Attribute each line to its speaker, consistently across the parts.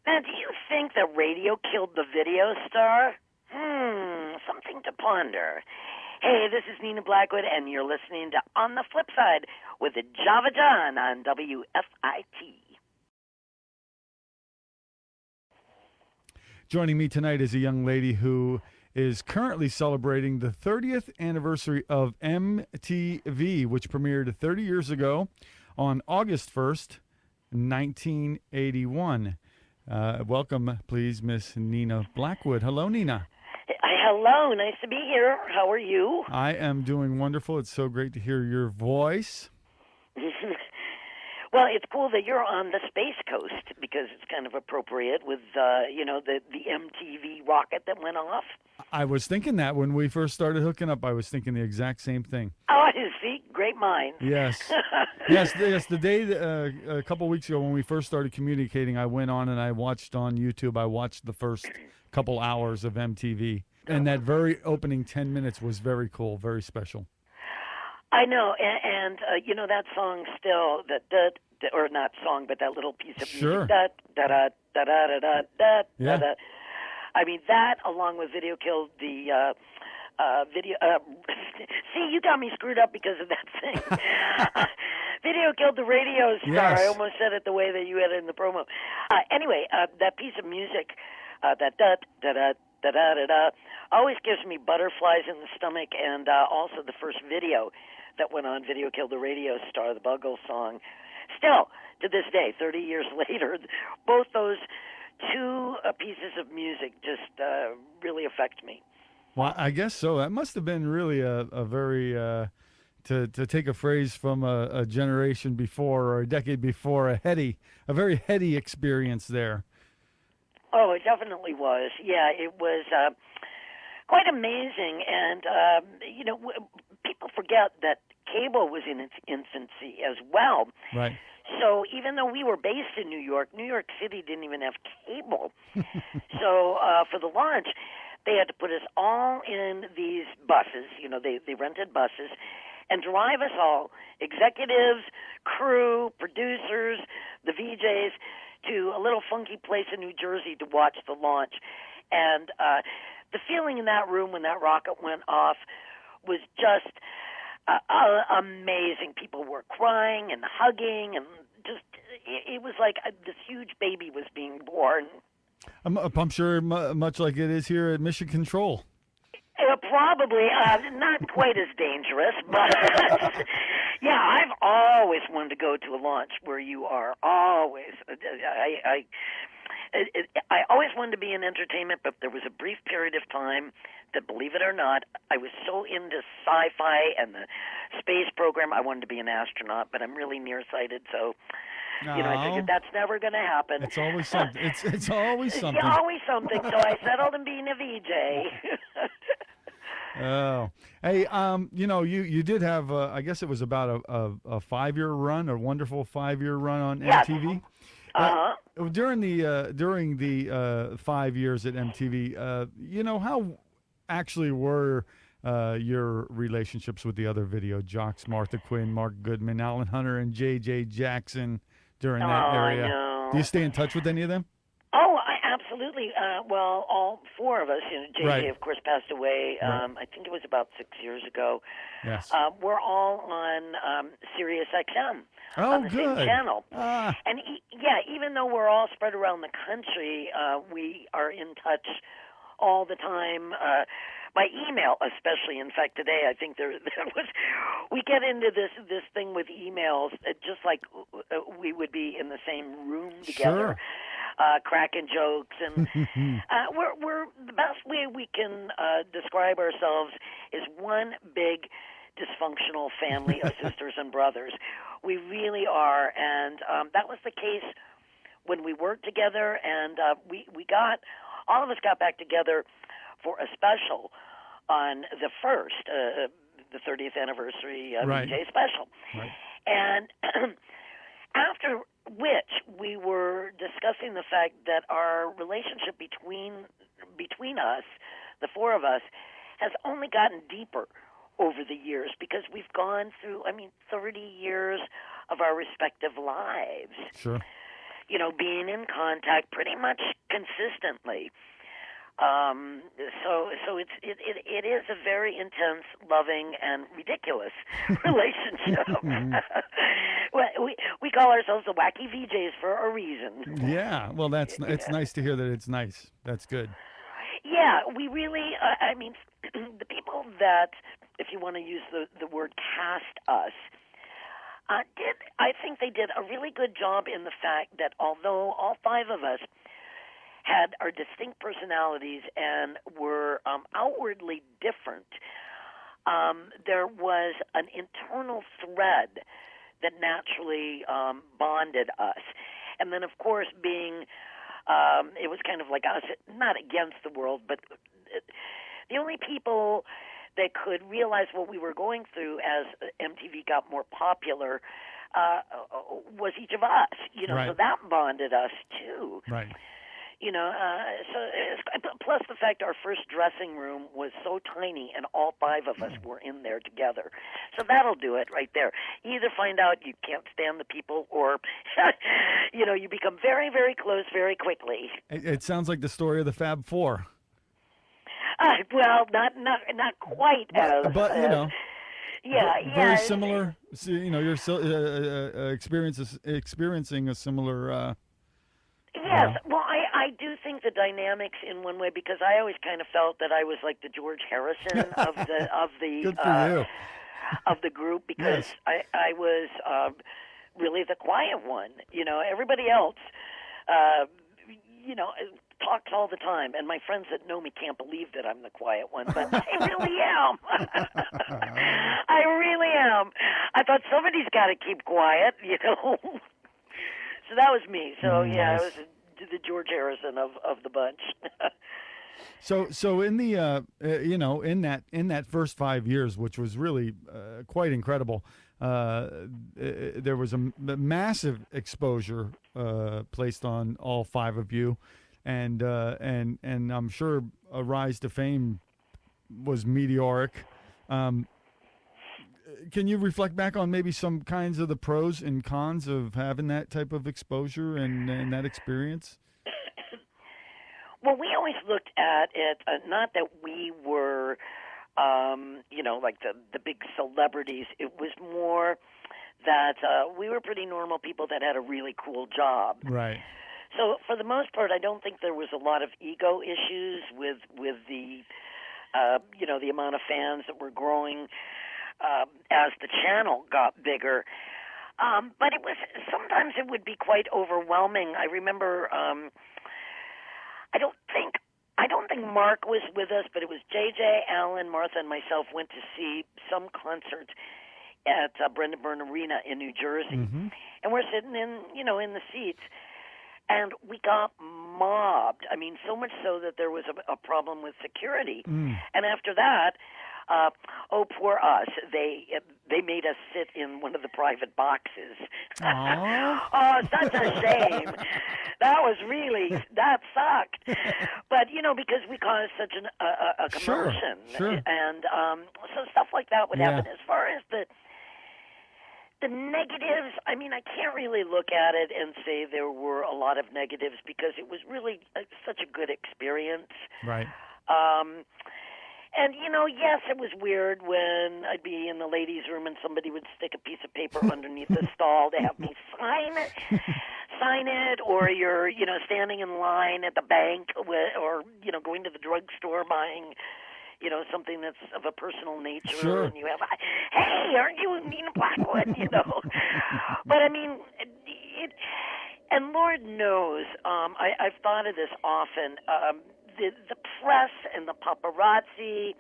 Speaker 1: Now, do you think that radio killed the video star? Something to ponder. Hey, this is Nina Blackwood, and you're listening to On the Flip Side with Java John on WFIT.
Speaker 2: Joining me tonight is a young lady who is currently celebrating the 30th anniversary of MTV, which premiered 30 years ago on August 1st, 1981. Welcome, please, Miss Nina Blackwood. Hello, Nina.
Speaker 1: Hello, nice to be here. How are you?
Speaker 2: I am doing wonderful. It's so great to hear your voice.
Speaker 1: Well, it's cool that you're on the Space Coast because it's kind of appropriate with, the MTV rocket that went off.
Speaker 2: I was thinking that when we first started hooking up. I was thinking the exact same thing.
Speaker 1: Oh, see, great mind.
Speaker 2: Yes. yes. The day, a couple weeks ago when we first started communicating, I went on and I watched on YouTube. I watched the first couple hours of MTV. And that very opening 10 minutes was very cool, very special.
Speaker 1: I know, and that song still, or not song, but that little piece of
Speaker 2: Sure.
Speaker 1: music, da-da-da-da-da-da-da.
Speaker 2: Yeah.
Speaker 1: I mean, that along with Video Killed the video. See, you got me screwed up because of that thing. Video Killed the radio star.
Speaker 2: Yes.
Speaker 1: I almost said it the way that you had it in the promo. Anyway, that piece of music, that da-da-da-da-da-da, always gives me butterflies in the stomach, and also the first video that went on Video Killed the Radio Star, the Buggles song. Still, to this day, 30 years later, both those two pieces of music just really affect me.
Speaker 2: Well, I guess so. That must have been really a very, to take a phrase from a generation before or a decade before, a very heady experience there.
Speaker 1: Oh, it definitely was. Yeah, it was quite amazing. And, people forget that cable was in its infancy as well.
Speaker 2: Right.
Speaker 1: So even though we were based in New York City didn't even have cable. So for the launch, they had to put us all in these buses. They rented buses and drive us all, executives, crew, producers, the VJs, to a little funky place in New Jersey to watch the launch. And the feeling in that room when that rocket went off was just amazing. People were crying and hugging, and just it was like this huge baby was being born.
Speaker 2: I'm sure much like it is here at Mission Control.
Speaker 1: Probably not quite as dangerous, but yeah, I've always wanted to go to a launch where you are always. I always wanted to be in entertainment, but there was a brief period of time that, believe it or not, I was so into sci-fi and the space program, I wanted to be an astronaut, but I'm really nearsighted, so I figured that's never going to happen.
Speaker 2: It's always something. It's always something.
Speaker 1: Yeah, always something. So I settled in being a VJ.
Speaker 2: Oh, hey, you did have, I guess it was about a 5-year run, a wonderful 5-year run on MTV. During the 5 years at MTV, how actually were your relationships with the other video jocks, Martha Quinn, Mark Goodman, Alan Hunter, and J.J. Jackson during that area?
Speaker 1: No.
Speaker 2: Do you stay in touch with any of them?
Speaker 1: Oh, absolutely. Well, all four of us. J.J.,
Speaker 2: Right.
Speaker 1: of course, passed away.
Speaker 2: Right.
Speaker 1: I think it was about 6 years ago.
Speaker 2: Yes.
Speaker 1: We're all on Sirius XM.
Speaker 2: Oh,
Speaker 1: on the
Speaker 2: good.
Speaker 1: same channel.
Speaker 2: And
Speaker 1: even though we're all spread around the country, we are in touch all the time. By email, especially. In fact, today I think there was. We get into this thing with emails, just like we would be in the same room together, cracking jokes, and we're the best way we can describe ourselves is one big dysfunctional family of sisters and brothers. We really are, and that was the case when we worked together, and all of us got back together for a special on the first, the 30th anniversary
Speaker 2: Right.
Speaker 1: VJ special.
Speaker 2: Right.
Speaker 1: And after which we were discussing the fact that our relationship between us, the four of us, has only gotten deeper over the years because we've gone through, 30 years of our respective lives.
Speaker 2: Sure.
Speaker 1: being in contact pretty much consistently. So it is a very intense, loving, and ridiculous relationship. Well, we call ourselves the Wacky VJs for a reason.
Speaker 2: Yeah, well, it's nice to hear that it's nice. That's good.
Speaker 1: Yeah, we really, I mean, the people that, if you want to use the word cast us, I think they did a really good job in the fact that although all five of us had our distinct personalities and were outwardly different, there was an internal thread that naturally bonded us. And then, of course, being, it was kind of like us, not against the world, but the only people that could realize what we were going through as MTV got more popular was each of us,
Speaker 2: Right.
Speaker 1: So that bonded us too.
Speaker 2: Right.
Speaker 1: Plus the fact our first dressing room was so tiny and all five of us were in there together. So that'll do it right there. You either find out you can't stand the people or, you become very, very close very quickly.
Speaker 2: It sounds like the story of the Fab Four.
Speaker 1: Well, not quite as.
Speaker 2: But,
Speaker 1: Yeah,
Speaker 2: very similar. So, you're still experiencing a similar.
Speaker 1: Yes, well, I do think the dynamics in one way, because I always kind of felt that I was like the George Harrison of the
Speaker 2: Good for you.
Speaker 1: Of the group, because
Speaker 2: Yes.
Speaker 1: I was really the quiet one. Everybody else, talks all the time, and my friends that know me can't believe that I'm the quiet one, but I really am. I really am. I thought somebody's got to keep quiet, So that was me. So yeah, I was the George Harrison of the bunch.
Speaker 2: So in the in that first 5 years, which was really quite incredible, there was a massive exposure placed on all five of you, and I'm sure a rise to fame was meteoric. Can you reflect back on maybe some kinds of the pros and cons of having that type of exposure and that experience?
Speaker 1: Well, we always looked at it, not that we were, like the big celebrities. It was more that we were pretty normal people that had a really cool job.
Speaker 2: Right.
Speaker 1: So for the most part, I don't think there was a lot of ego issues with the, the amount of fans that were growing as the channel got bigger. But sometimes it would be quite overwhelming. I remember, I don't think Mark was with us, but it was JJ, Alan, Martha, and myself went to see some concert at Brendan Byrne Arena in New Jersey.
Speaker 2: Mm-hmm.
Speaker 1: And we're sitting in the seats, and we got mobbed. I mean, so much so that there was a problem with security. And after that, poor us. They made us sit in one of the private boxes. Oh, such a shame. That sucked. But, because we caused such a commotion.
Speaker 2: Sure.
Speaker 1: And so stuff like that would happen. As far as the negatives, I mean, I can't really look at it and say there were a lot of negatives because it was really such a good experience.
Speaker 2: Right.
Speaker 1: And, yes, it was weird when I'd be in the ladies' room and somebody would stick a piece of paper underneath the stall to have me sign it, or you're, standing in line at the bank or, going to the drugstore buying, something that's of a personal nature.
Speaker 2: Sure.
Speaker 1: And you have, hey, aren't you Nina Blackwood, But, I mean, and Lord knows, I've thought of this often, the press and the paparazzi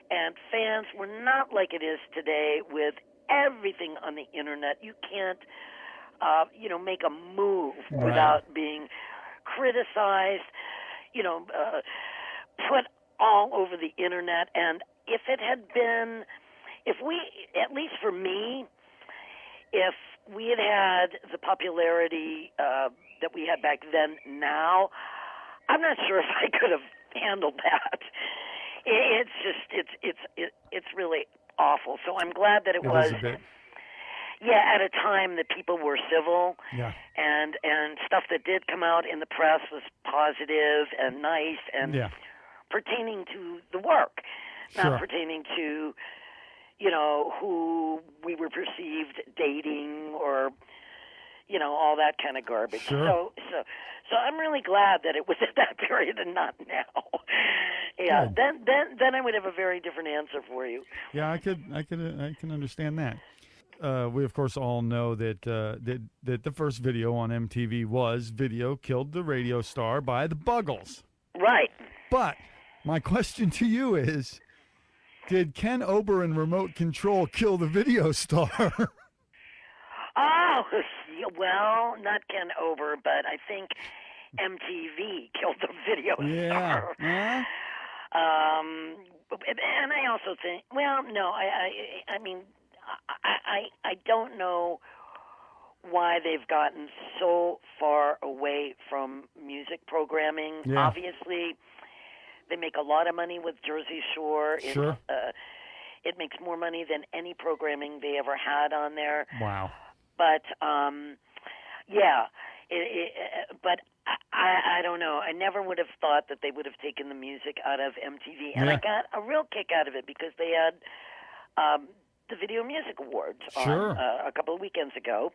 Speaker 1: and fans were not like it is today with everything on the internet. You can't, make a move without being criticized, put all over the internet. And if it had been, at least for me, if we had the popularity that we had back then now, I'm not sure if I could have handled that. It's really awful. So I'm glad that it was.
Speaker 2: A bit.
Speaker 1: Yeah, at a time that people were civil,
Speaker 2: Yeah.
Speaker 1: and stuff that did come out in the press was positive and nice and
Speaker 2: Yeah.
Speaker 1: pertaining to the work,
Speaker 2: Sure.
Speaker 1: not pertaining to, who we were perceived dating or, all that kind of garbage.
Speaker 2: Sure.
Speaker 1: So I'm really glad that it was at that period and not now. Yeah,
Speaker 2: Good.
Speaker 1: then I would have a very different answer for you.
Speaker 2: Yeah, I can understand that. We of course all know that that the first video on MTV was "Video Killed the Radio Star" by the Buggles.
Speaker 1: Right.
Speaker 2: But my question to you is, did Ken Ober and Remote Control kill the video star?
Speaker 1: Oh, well, not Ken Ober, but I think MTV killed the video star.
Speaker 2: Yeah.
Speaker 1: And I also think, well, no, I mean, I don't know why they've gotten so far away from music programming.
Speaker 2: Yeah.
Speaker 1: Obviously, they make a lot of money with Jersey Shore.
Speaker 2: Sure.
Speaker 1: It makes more money than any programming they ever had on there.
Speaker 2: Wow.
Speaker 1: But yeah, but I don't know. I never would have thought that they would have taken the music out of MTV, and I got a real kick out of it because they had the Video Music Awards on a couple of weekends ago,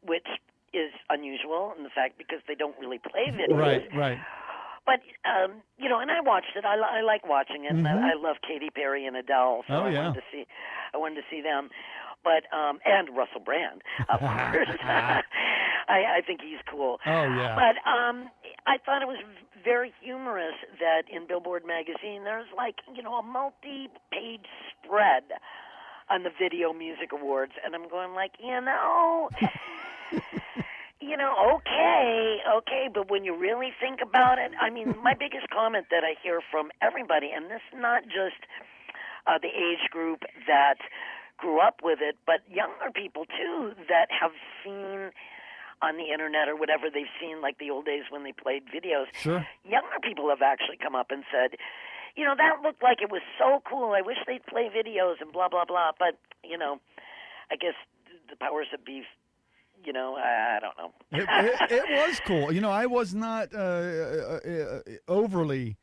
Speaker 1: which is unusual in the fact because they don't really play videos.
Speaker 2: Right.
Speaker 1: But and I watched it. I like watching it, and I love Katy Perry and Adele, so I wanted to see them. But and Russell Brand, of course. I think he's cool.
Speaker 2: Oh yeah.
Speaker 1: But I thought it was very humorous that in Billboard magazine there's a multi-page spread on the Video Music Awards, and I'm going okay, but when you really think about it, I mean, my biggest comment that I hear from everybody, and this is not just the age group that grew up with it, but younger people too that have seen on the internet or whatever they've seen, like the old days when they played videos.
Speaker 2: Sure.
Speaker 1: Younger people have actually come up and said, that looked like it was so cool. I wish they'd play videos and blah, blah, blah. But, I guess the powers that be, I don't know.
Speaker 2: It was cool. I was not overly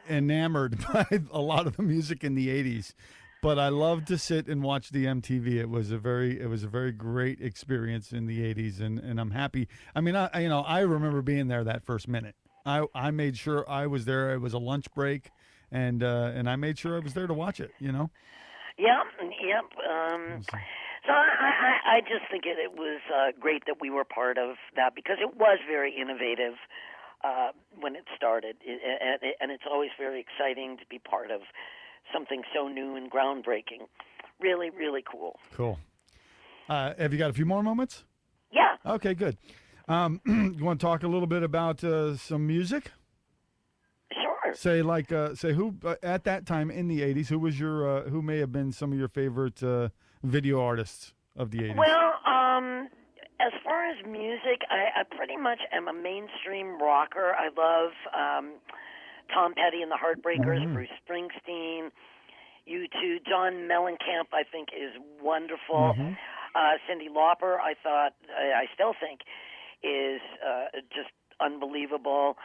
Speaker 2: enamored by a lot of the music in the 80s. But I loved to sit and watch the MTV. It was a very great experience in the 80s, and I'm happy. I mean, I remember being there that first minute. I made sure I was there. It was a lunch break, and I made sure I was there to watch it.
Speaker 1: Yep. So I just think it was great that we were part of that because it was very innovative when it started, and it's always very exciting to be part of something so new and groundbreaking. Really, really cool.
Speaker 2: Cool. Have you got a few more moments?
Speaker 1: Yeah.
Speaker 2: Okay, good. You want to talk a little bit about some music?
Speaker 1: Sure.
Speaker 2: Say who at that time in the 80s, who was your who may have been some of your favorite video artists of the 80s?
Speaker 1: Well, as far as music, I pretty much am a mainstream rocker. I love Tom Petty and the Heartbreakers, Bruce Springsteen, U2, John Mellencamp, I think is wonderful. Cyndi Lauper, I still think is just unbelievable.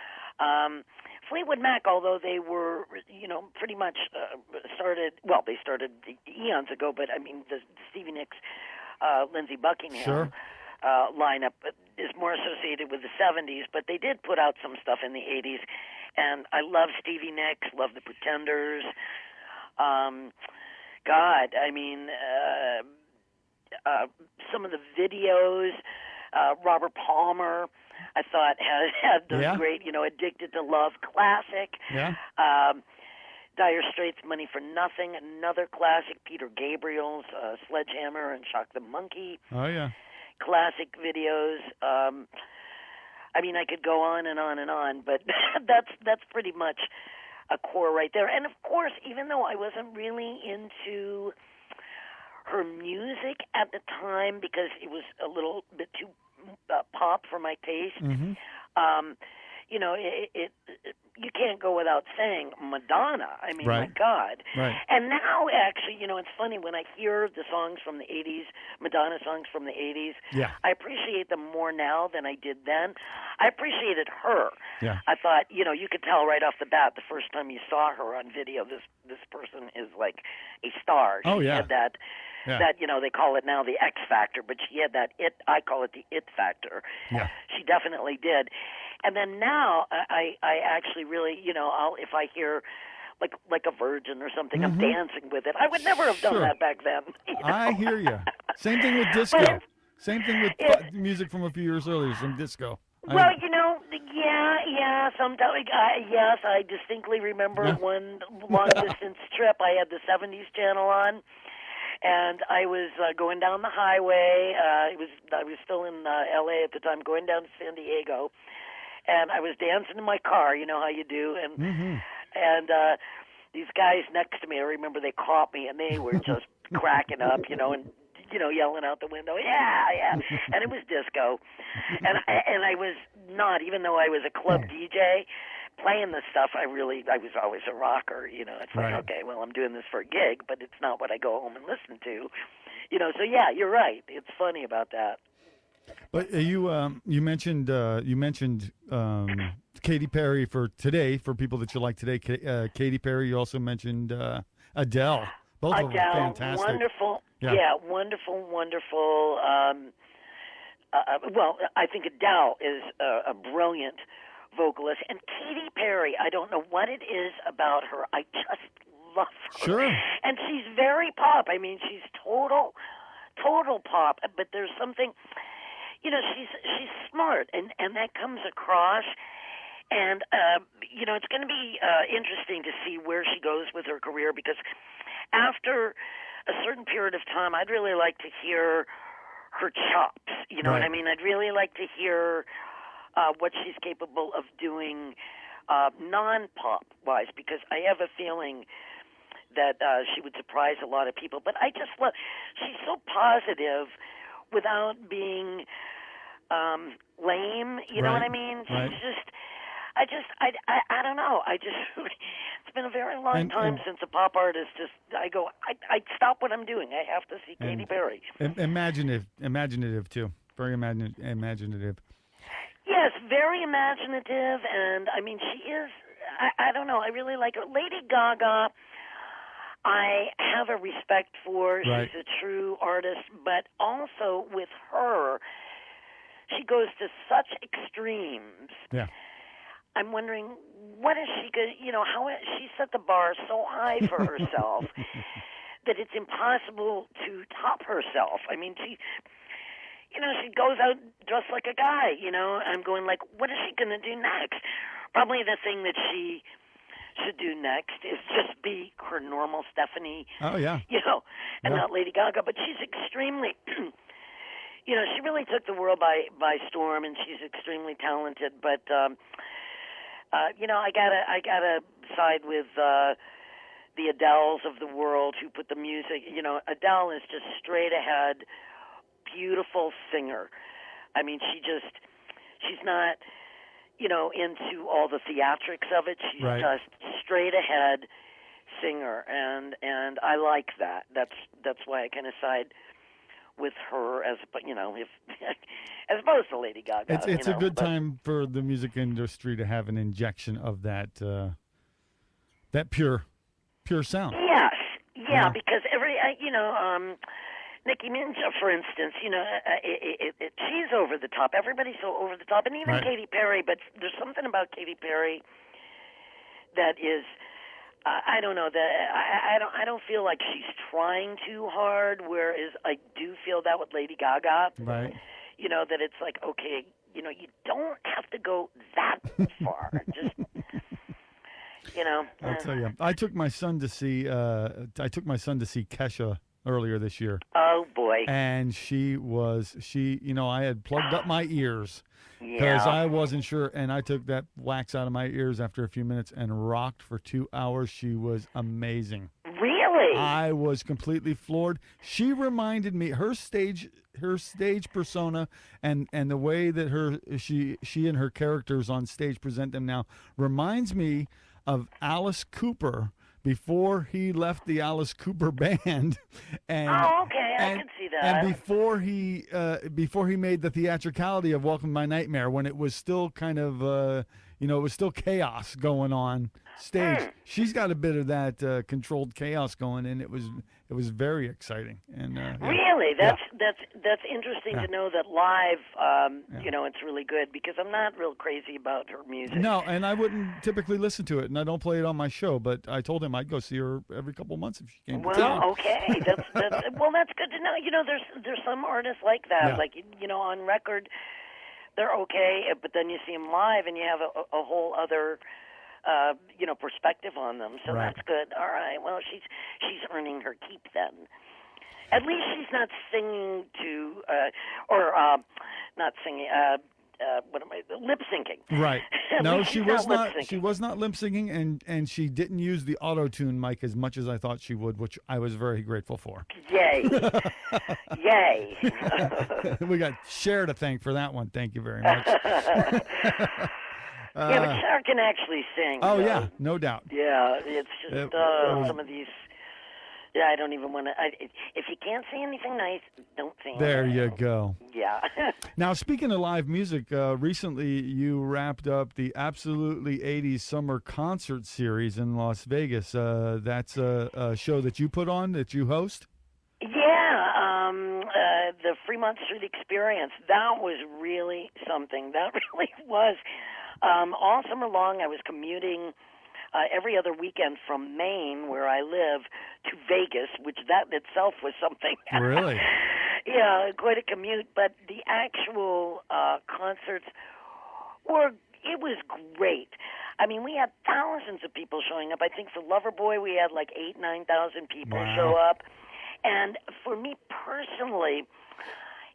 Speaker 1: Fleetwood Mac, although they were, pretty much they started eons ago, but I mean the Stevie Nicks, Lindsey Buckingham lineup is more associated with the 70s, but they did put out some stuff in the 80s. And I love Stevie Nicks, love the Pretenders. Some of the videos, Robert Palmer, I thought had those great, Addicted to Love classic.
Speaker 2: Yeah.
Speaker 1: Dire Straits' Money for Nothing, another classic. Peter Gabriel's Sledgehammer and Shock the Monkey.
Speaker 2: Oh, yeah.
Speaker 1: Classic videos. I could go on and on and on, but that's pretty much a core right there. And of course, even though I wasn't really into her music at the time because it was a little bit too pop for my taste, you know, you can't go without saying Madonna. I mean, my God.
Speaker 2: Right.
Speaker 1: And now, actually, you know, it's funny when I hear the songs from the 80s, Madonna songs from the 80s,
Speaker 2: yeah.
Speaker 1: I appreciate them more now than I did then. I appreciated her.
Speaker 2: Yeah.
Speaker 1: I thought, you know, you could tell right off the bat the first time you saw her on video, this person is like a star.
Speaker 2: Oh,
Speaker 1: She
Speaker 2: yeah.
Speaker 1: had that, you know, they call it now the X Factor, but she had that I call it the It Factor.
Speaker 2: Yeah.
Speaker 1: She definitely did. And then now I actually really, you know, if I hear like a Virgin or something, I'm dancing with it. I would never have done that back then. You know?
Speaker 2: I hear you. Same thing with disco. Same thing with music from a few years earlier, some disco.
Speaker 1: Well, you know, yeah. Sometimes, yes, I distinctly remember one long-distance trip. I had the 70s channel on, and I was going down the highway. I was still in L.A. at the time, going down to San Diego, and I was dancing in my car. You know how you do, and these guys next to me, I remember they caught me, and they were just cracking up, you know, and yelling out the window, yeah, and it was disco, and I was not, even though I was a club DJ playing this stuff, I was always a rocker, you know. It's like, okay, well, I'm doing this for a gig, but it's not what I go home and listen to, you know. So yeah, you're right. It's funny about that.
Speaker 2: But you mentioned Katy Perry for today, for people that you like today. Katy Perry. You also mentioned Adele. Both of them fantastic.
Speaker 1: Wonderful. Yeah, wonderful. Well, I think Adele is a brilliant vocalist, and Katy Perry, I don't know what it is about her. I just love her.
Speaker 2: Sure.
Speaker 1: And she's very pop. I mean, she's total pop. But there's something, you know, she's smart, and that comes across. And you know, it's going to be interesting to see where she goes with her career, because after a certain period of time, I'd really like to hear her chops. You know what I mean? I'd really like to hear what she's capable of doing non-pop wise, because I have a feeling that she would surprise a lot of people. But I just love, she's so positive without being lame. You know what I mean? She's just, I don't know. It's been a very long time since a pop artist I stop what I'm doing. I have to see Katy Perry.
Speaker 2: Imaginative too. Very imaginative.
Speaker 1: Yes, very imaginative, and I mean, she is, I don't know, I really like her. Lady Gaga, I have a respect for. She's a true artist, but also with her, she goes to such extremes. Yeah. I'm wondering, what is she going to, you know, how she set the bar so high for herself that it's impossible to top herself. I mean, she goes out dressed like a guy, you know. I'm going like, what is she going to do next? Probably the thing that she should do next is just be her normal Stephanie. Oh, yeah. You know, and not Lady Gaga. But she's extremely, you know, she really took the world by storm, and she's extremely talented. But, you know, I gotta side with the Adeles of the world who put the music. You know, Adele is just straight ahead, beautiful singer. I mean, she's not, you know, into all the theatrics of it. She's just straight ahead singer, and I like that. That's why I kind of side with her as, you know, if as opposed to Lady Gaga.
Speaker 2: It's a good time for the music industry to have an injection of that that pure sound.
Speaker 1: Yes, yeah, because Nicki Minaj, for instance, you know, she's over the top. Everybody's so over the top, and even Katy Perry. But there's something about Katy Perry that is, I don't know, that I don't feel like she's trying too hard. Whereas I do feel that with Lady Gaga. Right. You know, that it's like, okay, you know, you don't have to go that far. Just, you know.
Speaker 2: I'll tell you, I took my son to see Kesha earlier this year.
Speaker 1: Oh boy!
Speaker 2: And she, you know, I had plugged up my ears because I wasn't sure, and I took that wax out of my ears after a few minutes and rocked for 2 hours. She was amazing.
Speaker 1: Really? Really?
Speaker 2: I was completely floored. She reminded me her stage persona and the way that she and her characters on stage present them now reminds me of Alice Cooper before he left the Alice Cooper band, and
Speaker 1: okay, I can see that.
Speaker 2: And before he made the theatricality of Welcome to My Nightmare, when it was still kind of it was still chaos going on stage. She's got a bit of that controlled chaos going, and it was very exciting. And
Speaker 1: really, that's interesting to know that live, it's really good, because I'm not real crazy about her music.
Speaker 2: No, and I wouldn't typically listen to it, and I don't play it on my show. But I told him I'd go see her every couple of months if she came to town.
Speaker 1: Well, okay, that's that's good to know. There's some artists like that, like on record, they're okay, but then you see them live, and you have a whole other perspective on them. So that's good. All right. Well, she's earning her keep then. At least she's not singing to, not singing. Lip syncing.
Speaker 2: Right. No, she was not. She was not lip syncing, and she didn't use the auto tune mic as much as I thought she would, which I was very grateful for.
Speaker 1: Yay! Yay!
Speaker 2: We got Cher to thank for that one. Thank you very much.
Speaker 1: Yeah, but Cher can actually sing.
Speaker 2: Oh, yeah, no doubt.
Speaker 1: Yeah, it's just some of these. Yeah, I don't even want to. If you can't say anything nice, don't sing.
Speaker 2: There you go.
Speaker 1: Yeah.
Speaker 2: Now, speaking of live music, recently you wrapped up the Absolutely 80s Summer Concert Series in Las Vegas. That's a show that you put on, that you host?
Speaker 1: Yeah, the Fremont Street Experience. That was really something. That really was. All summer long, I was commuting every other weekend from Maine, where I live, to Vegas, which that itself was something.
Speaker 2: Really?
Speaker 1: Yeah, quite a commute. But the actual concerts it was great. I mean, we had thousands of people showing up. I think for Loverboy, we had like 9,000 people show up. And for me personally,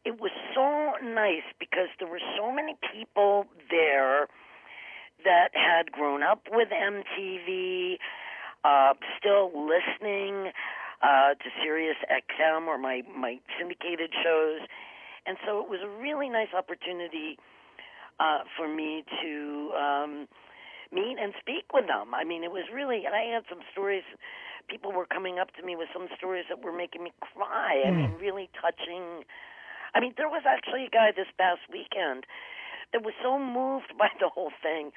Speaker 1: it was so nice because there were so many people there that had grown up with MTV, still listening to Sirius XM or my syndicated shows. And so it was a really nice opportunity for me to meet and speak with them. I mean, it was really, and I had some stories. People were coming up to me with some stories that were making me cry. I mean, really touching. I mean, there was actually a guy this past weekend that was so moved by the whole thing.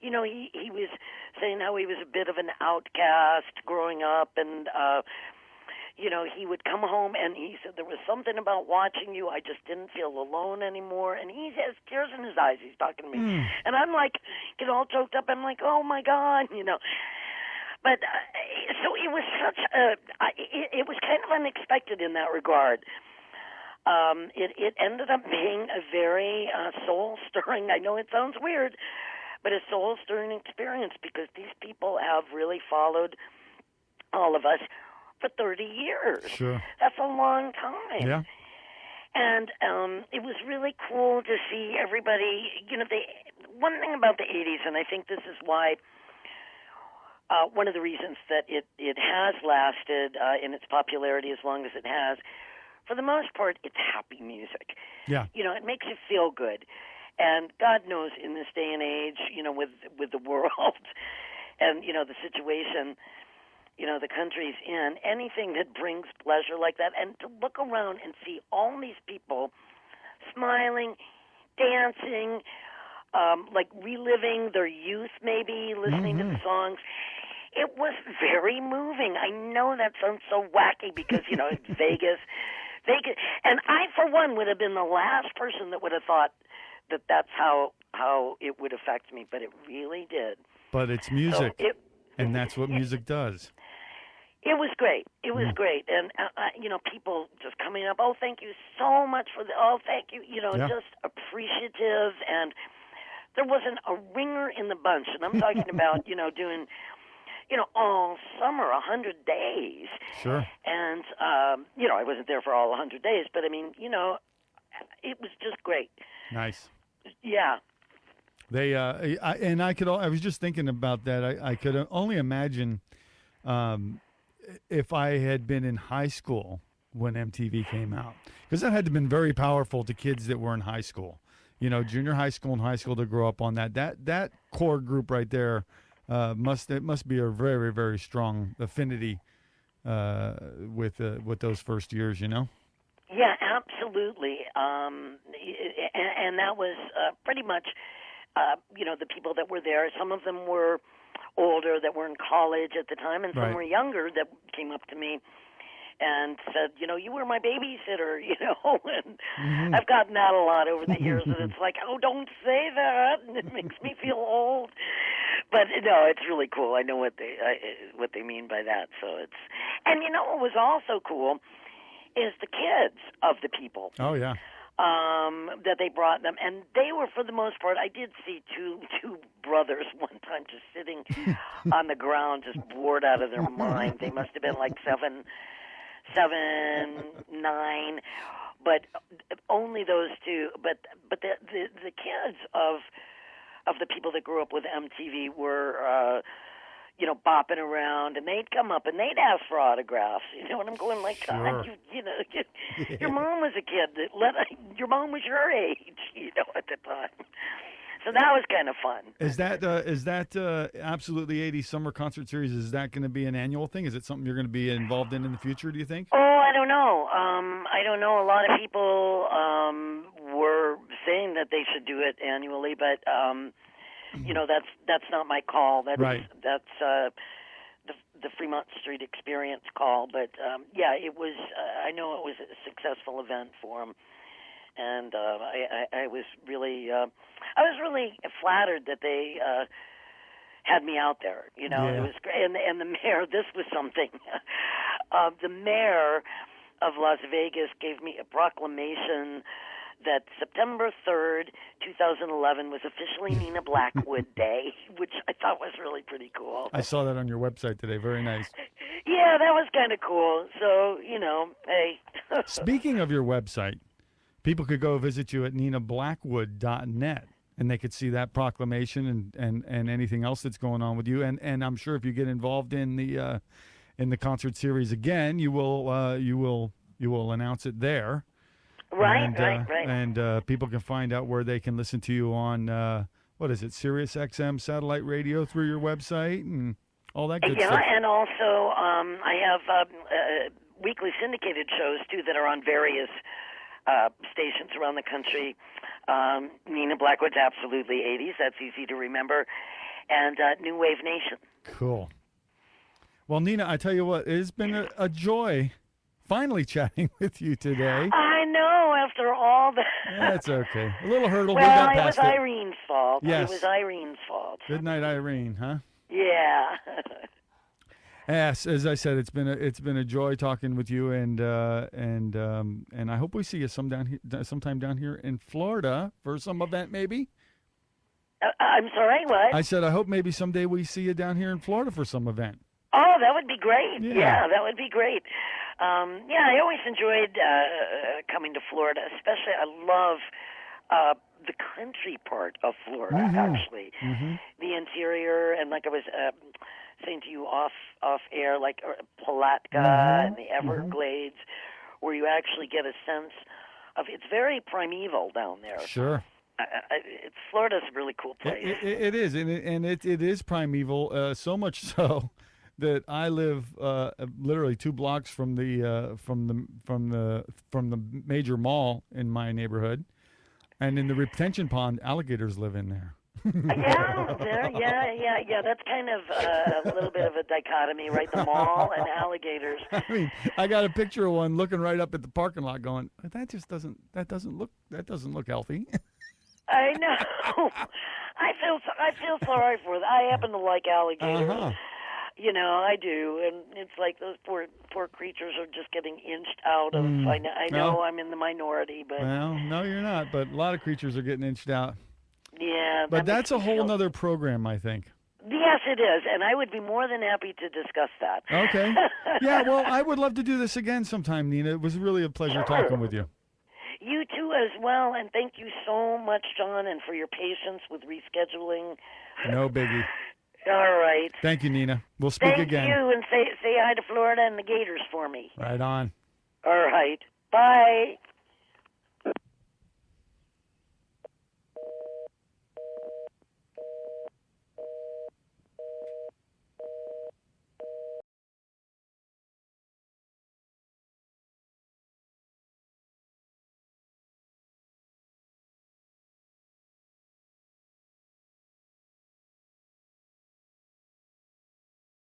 Speaker 1: He was saying how he was a bit of an outcast growing up, and he would come home and he said there was something about watching you. I just didn't feel alone anymore. And he has tears in his eyes. He's talking to me, and I'm like, get all choked up. I'm like, oh my God, But so it was it was kind of unexpected in that regard. It ended up being a very soul-stirring, I know it sounds weird, but a soul-stirring experience, because these people have really followed all of us for 30 years.
Speaker 2: Sure.
Speaker 1: That's a long time.
Speaker 2: Yeah.
Speaker 1: And it was really cool to see everybody, one thing about the 80s, and I think this is why one of the reasons that it has lasted in its popularity as long as it has, for the most part, it's happy music.
Speaker 2: Yeah.
Speaker 1: It makes you feel good. And God knows in this day and age, with the world and, the situation, the country's in, anything that brings pleasure like that, and to look around and see all these people smiling, dancing, like reliving their youth maybe, listening to the songs. It was very moving. I know that sounds so wacky because, it's Vegas. And I, for one, would have been the last person that would have thought that that's how it would affect me, but it really did.
Speaker 2: But it's music, and that's what music does.
Speaker 1: It was great. It was great. And, people just coming up, oh, thank you so much thank you, just appreciative. And there wasn't a ringer in the bunch. And I'm talking about, doing, all summer, 100 days.
Speaker 2: Sure.
Speaker 1: And, I wasn't there for all 100 days, but I mean, it was just great.
Speaker 2: Nice.
Speaker 1: Yeah.
Speaker 2: They I was just thinking about that. I could only imagine if I had been in high school when MTV came out, because that had to have been very powerful to kids that were in high school. You know, junior high school and high school to grow up on that. That core group right there must be a very, very strong affinity with those first years. You know.
Speaker 1: Yeah, absolutely. And that was pretty much, the people that were there. Some of them were older that were in college at the time, and some were younger that came up to me and said, you were my babysitter, and I've gotten that a lot over the years, and it's like, oh, don't say that, and it makes me feel old. But no, it's really cool. I know what they mean by that. So and what was also cool is the kids of the people.
Speaker 2: Oh yeah.
Speaker 1: That they brought them, and they were, for the most part, I did see two brothers one time just sitting on the ground, just bored out of their mind. They must have been like 7, 9, but only those two. But the kids of the people that grew up with MTV were bopping around, and they'd come up and they'd ask for autographs. And I'm going like, God, your mom was a kid. Your mom was your age, at the time. So that was kind of fun.
Speaker 2: Is that Absolutely 80s Summer Concert Series? Is that going to be an annual thing? Is it something you're going to be involved in the future? Do you think?
Speaker 1: Oh, I don't know. I don't know. A lot of people were saying that they should do it annually, but. That's not my call. That's
Speaker 2: right.
Speaker 1: That's the Fremont Street Experience call. But it was. I know it was a successful event for them, and I was really flattered that they had me out there. It was great. And the mayor. This was something. The mayor of Las Vegas gave me a proclamation that September 3rd, 2011 was officially Nina Blackwood Day, which I thought was really pretty cool.
Speaker 2: I saw that on your website today. Very nice.
Speaker 1: Yeah, that was kind of cool. So, hey.
Speaker 2: Speaking of your website, people could go visit you at ninablackwood.net, and they could see that proclamation and anything else that's going on with you. And I'm sure if you get involved in the concert series again, you will announce it there.
Speaker 1: Right.
Speaker 2: And people can find out where they can listen to you on, what is it, Sirius XM satellite radio through your website and all that good stuff.
Speaker 1: Yeah, and also I have weekly syndicated shows, too, that are on various stations around the country. Nina Blackwood's Absolutely 80s, that's easy to remember, and New Wave Nation.
Speaker 2: Cool. Well, Nina, I tell you what, it has been a joy finally chatting with you today.
Speaker 1: I know, after all that.
Speaker 2: That's okay. A little hurdle.
Speaker 1: Well,
Speaker 2: we got past
Speaker 1: it was Irene's fault.
Speaker 2: Yes.
Speaker 1: It was Irene's fault.
Speaker 2: Good night, Irene, huh?
Speaker 1: Yeah.
Speaker 2: Yes, as I said, it's been a joy talking with you, and I hope we see you sometime down here in Florida for some event, maybe.
Speaker 1: I'm sorry, what?
Speaker 2: I said I hope maybe someday we see you down here in Florida for some event.
Speaker 1: Oh, that would be great.
Speaker 2: Yeah,
Speaker 1: that would be great. I always enjoyed coming to Florida, especially I love the country part of Florida, actually. Mm-hmm. The interior, and like I was saying to you off air, like Palatka and the Everglades, where you actually get a sense of, it's very primeval down there.
Speaker 2: Sure.
Speaker 1: Florida's a really cool place.
Speaker 2: It is, and it is primeval, so much so that I live literally 2 blocks from the major mall in my neighborhood, and in the retention pond, alligators live in there.
Speaker 1: Yeah. That's kind of a little bit of a dichotomy, right? The mall and alligators.
Speaker 2: I mean, I got a picture of one looking right up at the parking lot, going, that doesn't look healthy.
Speaker 1: I know. I feel sorry for them. I happen to like alligators.
Speaker 2: Uh-huh.
Speaker 1: I do, and it's like those poor creatures are just getting inched out of. I know I'm in the minority, but
Speaker 2: well, no, you're not. But a lot of creatures are getting inched out.
Speaker 1: Yeah,
Speaker 2: but that's a whole other program, I think.
Speaker 1: Yes, it is, and I would be more than happy to discuss that.
Speaker 2: Okay. Yeah, well, I would love to do this again sometime, Nina. It was really a pleasure talking with you.
Speaker 1: You too as well, and thank you so much, John, and for your patience with rescheduling.
Speaker 2: No biggie.
Speaker 1: All right.
Speaker 2: Thank you, Nina. We'll speak again.
Speaker 1: Thank you, and say hi to Florida and the Gators for me.
Speaker 2: Right on.
Speaker 1: All right. Bye.